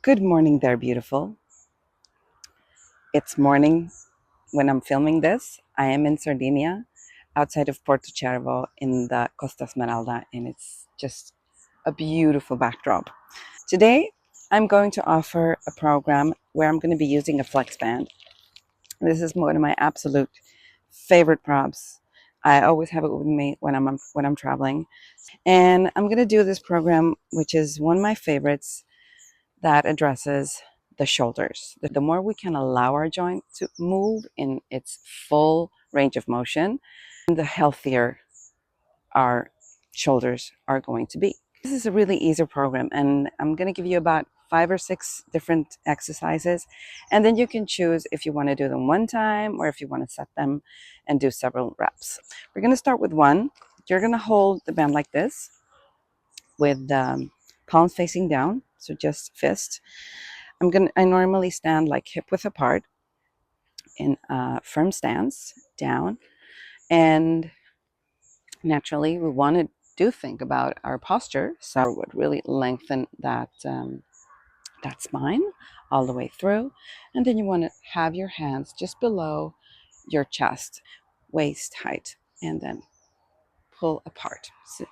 Good morning there, beautiful. It's morning when I'm filming this. I am in Sardinia, outside of Porto Cervo in the Costa Smeralda, and it's just a beautiful backdrop. Today, I'm going to offer a program where I'm going to be using a Flexband. This is one of my absolute favorite props. I always have it with me when I'm traveling, and I'm going to do this program, which is one of my favorites, that addresses the shoulders. The more we can allow our joint to move in its full range of motion, the healthier our shoulders are going to be. This is a really easy program, and I'm going to give you about 5 or 6 different exercises, and then you can choose if you want to do them one time or if you want to set them and do several reps. We're going to start with one. You're going to hold the band like this with palms facing down, so just fist. I normally stand like hip width apart in a firm stance down, and naturally we want to think about our posture, so would really lengthen that spine all the way through, and then you want to have your hands just below your chest, waist height, and then pull apart. So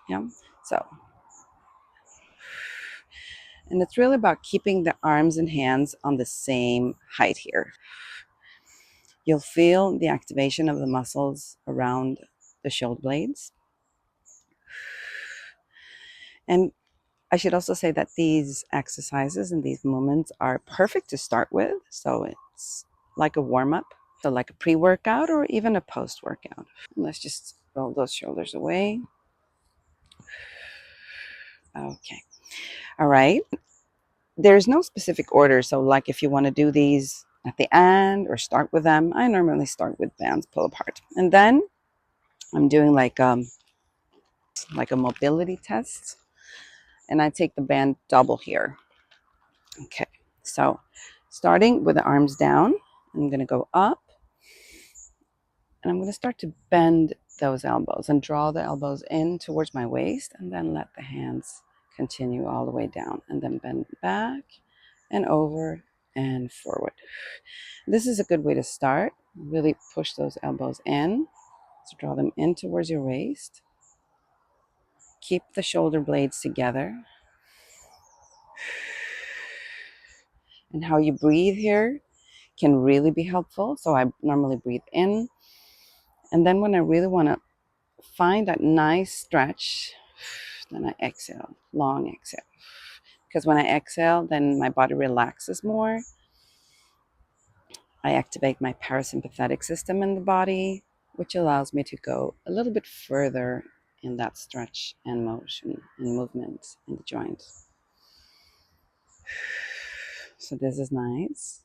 and it's really about keeping the arms and hands on the same height here. You'll feel the activation of the muscles around the shoulder blades. And I should also say that these exercises and these movements are perfect to start with. So it's like a warm-up, so like a pre-workout or even a post-workout. Let's just roll those shoulders away. Okay. All right. There's no specific order. So like if you want to do these at the end or start with them, I normally start with bands pull apart. And then I'm doing like a mobility test, and I take the band double here. Okay, so starting with the arms down, I'm going to go up, and I'm going to start to bend those elbows and draw the elbows in towards my waist, and then let the hands continue all the way down, and then bend back and over and forward. This is a good way to start. Really push those elbows in. So draw them in towards your waist. Keep the shoulder blades together. And how you breathe here can really be helpful. So I normally breathe in. And then when I really want to find that nice stretch, then I exhale, long exhale. Because when I exhale, then my body relaxes more. I activate my parasympathetic system in the body, which allows me to go a little bit further in that stretch and motion and movement in the joint. So this is nice.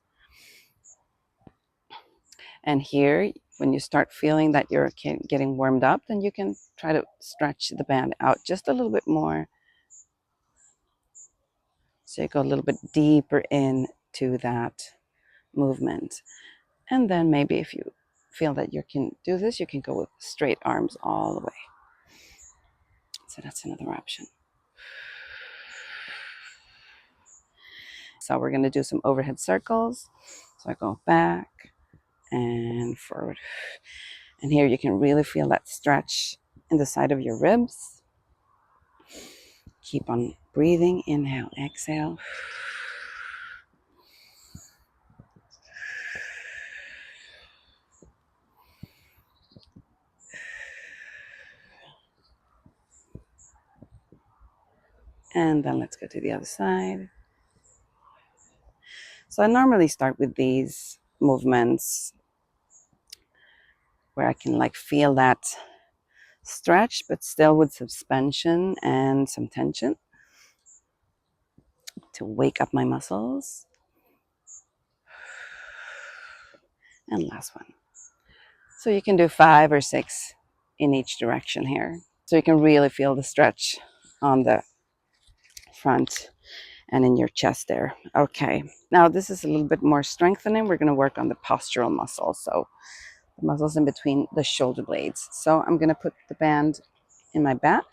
And here, when you start feeling that you're getting warmed up, then you can try to stretch the band out just a little bit more. So you go a little bit deeper into that movement. And then maybe if you feel that you can do this, you can go with straight arms all the way. So that's another option. So we're going to do some overhead circles. So I go back and forward. And here you can really feel that stretch in the side of your ribs. Keep on breathing. Inhale, exhale. And then let's go to the other side. So I normally start with these movements where I can like feel that stretch, but still with suspension and some tension to wake up my muscles. And last one. So you can do 5 or 6 in each direction here. So you can really feel the stretch on the front and in your chest there. Okay, now this is a little bit more strengthening. We're going to work on the postural muscles, so the muscles in between the shoulder blades. So I'm going to put the band in my back,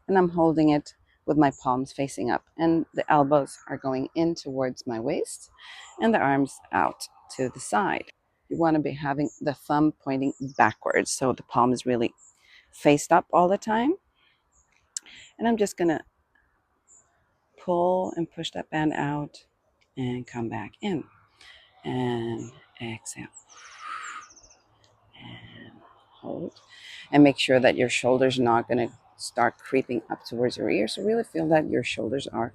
and I'm holding it with my palms facing up, and the elbows are going in towards my waist and the arms out to the side. You want to be having the thumb pointing backwards, so the palm is really faced up all the time. And I'm just going to pull and push that band out and come back in. And exhale. And hold. And make sure that your shoulders are not going to start creeping up towards your ear. So really feel that your shoulders are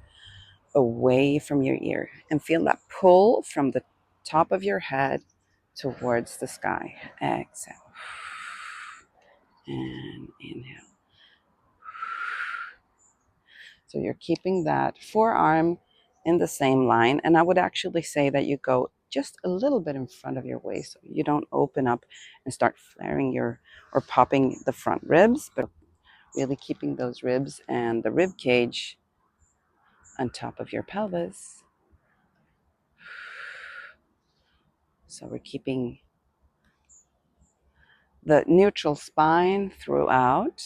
away from your ear. And feel that pull from the top of your head towards the sky. Exhale. And inhale. So you're keeping that forearm in the same line. And I would actually say that you go just a little bit in front of your waist. So you don't open up and start flaring or popping the front ribs, but really keeping those ribs and the rib cage on top of your pelvis. So we're keeping the neutral spine throughout.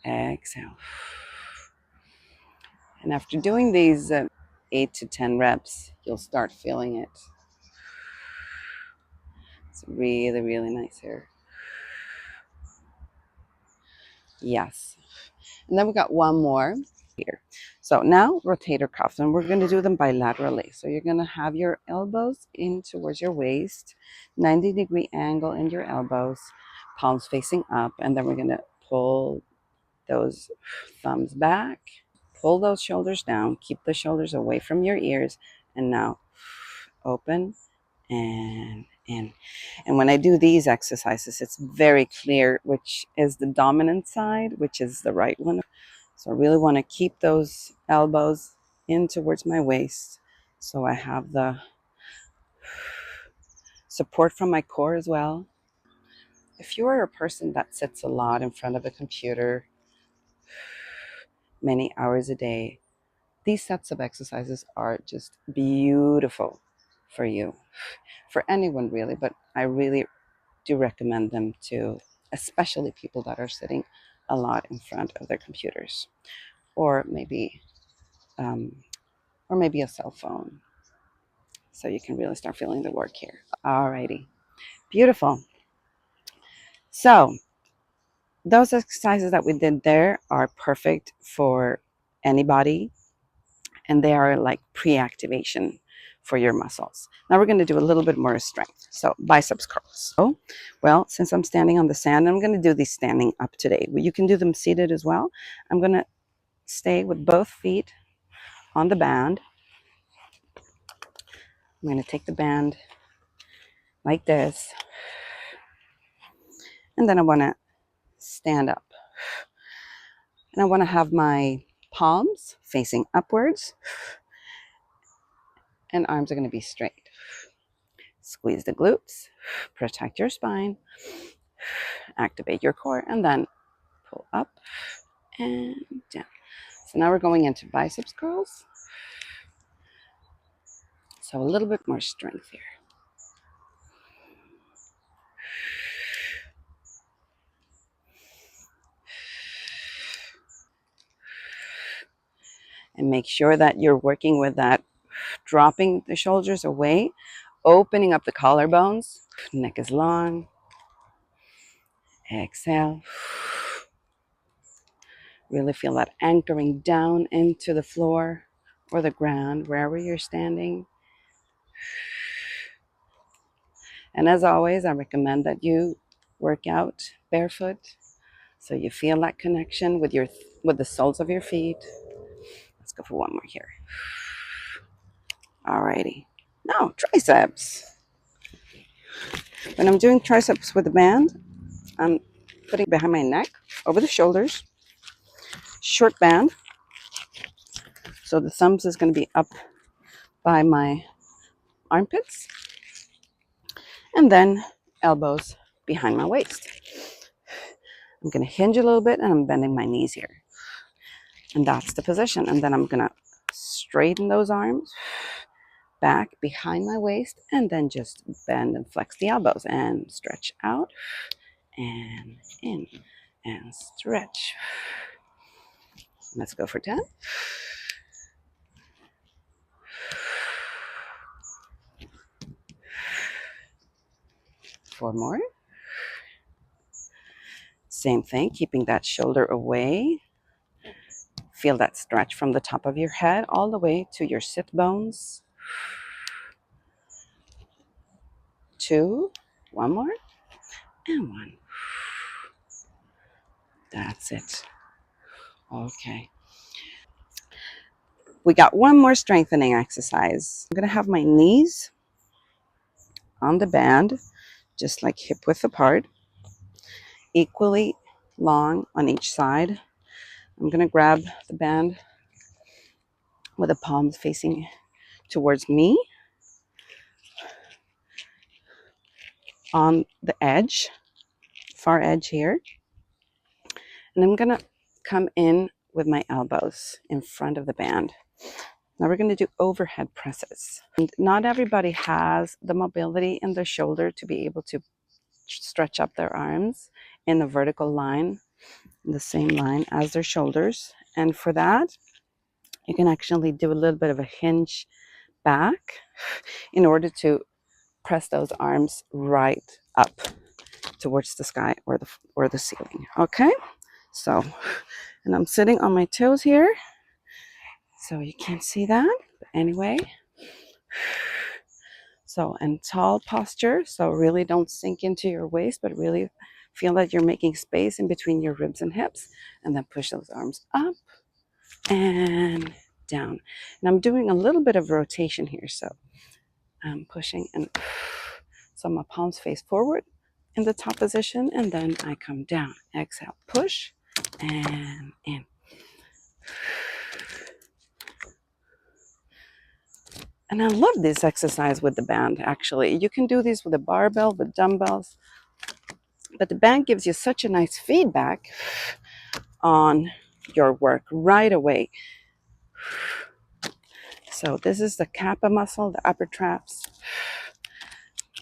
Exhale. And after doing these 8 to 10 reps, you'll start feeling it. It's really, really nice here. Yes. And then we got one more here. So now rotator cuffs, and we're going to do them bilaterally. So you're going to have your elbows in towards your waist, 90-degree angle in your elbows, palms facing up, and then we're going to pull those thumbs back, pull those shoulders down, keep the shoulders away from your ears, and now open and in. And when I do these exercises, it's very clear which is the dominant side, which is the right one. So I really want to keep those elbows in towards my waist, so I have the support from my core as well. If you are a person that sits a lot in front of a computer many hours a day, these sets of exercises are just beautiful for you, for anyone really, but I really do recommend them to especially people that are sitting a lot in front of their computers, or maybe a cell phone. So you can really start feeling the work here. Alrighty, beautiful. So those exercises that we did there are perfect for anybody, and they are like pre-activation for your muscles. Now we're going to do a little bit more strength. So biceps curls. So, well, since I'm standing on the sand, I'm going to do these standing up today. You can do them seated as well. I'm going to stay with both feet on the band. I'm going to take the band like this, and then I want to stand up. And I want to have my palms facing upwards, and arms are going to be straight. Squeeze the glutes, protect your spine, activate your core, and then pull up and down. So now we're going into biceps curls. So a little bit more strength here. And make sure that you're working with that, dropping the shoulders away, opening up the collarbones. Neck is long. Exhale. Really feel that anchoring down into the floor or the ground, wherever you're standing. And as always, I recommend that you work out barefoot, so you feel that connection with the soles of your feet. Let's go for one more here. Alrighty. Now, triceps. When I'm doing triceps with the band, I'm putting behind my neck, over the shoulders, short band. So the thumbs is going to be up by my armpits, and then elbows behind my waist. I'm going to hinge a little bit, and I'm bending my knees here. And that's the position. And then I'm going to straighten those arms back behind my waist, and then just bend and flex the elbows and stretch out and in and stretch. Let's go for 10. 4 more. Same thing, keeping that shoulder away. Feel that stretch from the top of your head all the way to your sit bones. 2, 1 more, and 1. That's it. Okay. We got one more strengthening exercise. I'm going to have my knees on the band, just like hip width apart, equally long on each side. I'm going to grab the band with the palms facing towards me on the edge, far edge here. And I'm going to come in with my elbows in front of the band. Now we're going to do overhead presses. And not everybody has the mobility in their shoulder to be able to stretch up their arms in a vertical line, in the same line as their shoulders. And for that, you can actually do a little bit of a hinge back in order to press those arms right up towards the sky or the ceiling. Okay, so, and I'm sitting on my toes here, so you can't see that, but anyway. So, and tall posture, so really don't sink into your waist, but really feel that you're making space in between your ribs and hips, and then push those arms up and down. And I'm doing a little bit of rotation here, so I'm pushing, and so my palms face forward in the top position, and then I come down. Exhale, push, and in. And I love this exercise with the band, actually. You can do this with a barbell, with dumbbells, but the band gives you such a nice feedback on your work right away. So this is the kappa muscle, the upper traps.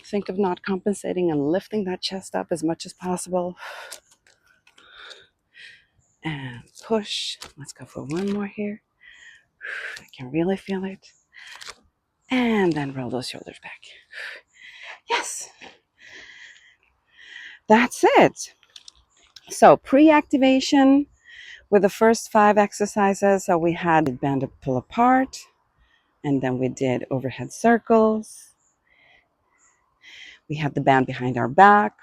Think of not compensating and lifting that chest up as much as possible. And push. Let's go for one more here. I can really feel it. And then roll those shoulders back. Yes. That's it. So pre-activation with the first 5 exercises. So we had band to pull apart, and then we did overhead circles. We had the band behind our back.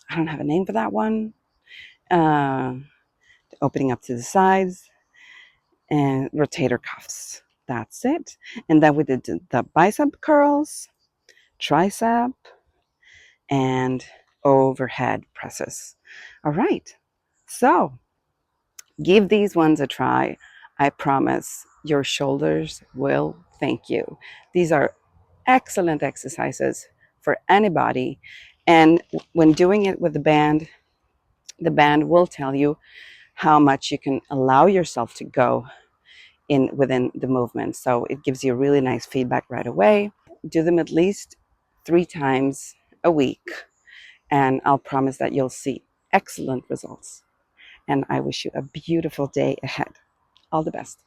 I don't have a name for that one. Opening up to the sides, and rotator cuffs. That's it. And then we did the bicep curls, tricep, and overhead presses. All right. So give these ones a try. I promise your shoulders will thank you. These are excellent exercises for anybody. And when doing it with the band will tell you how much you can allow yourself to go in within the movement. So it gives you really nice feedback right away. Do them at least 3 times a week, and I'll promise that you'll see excellent results. And I wish you a beautiful day ahead. All the best.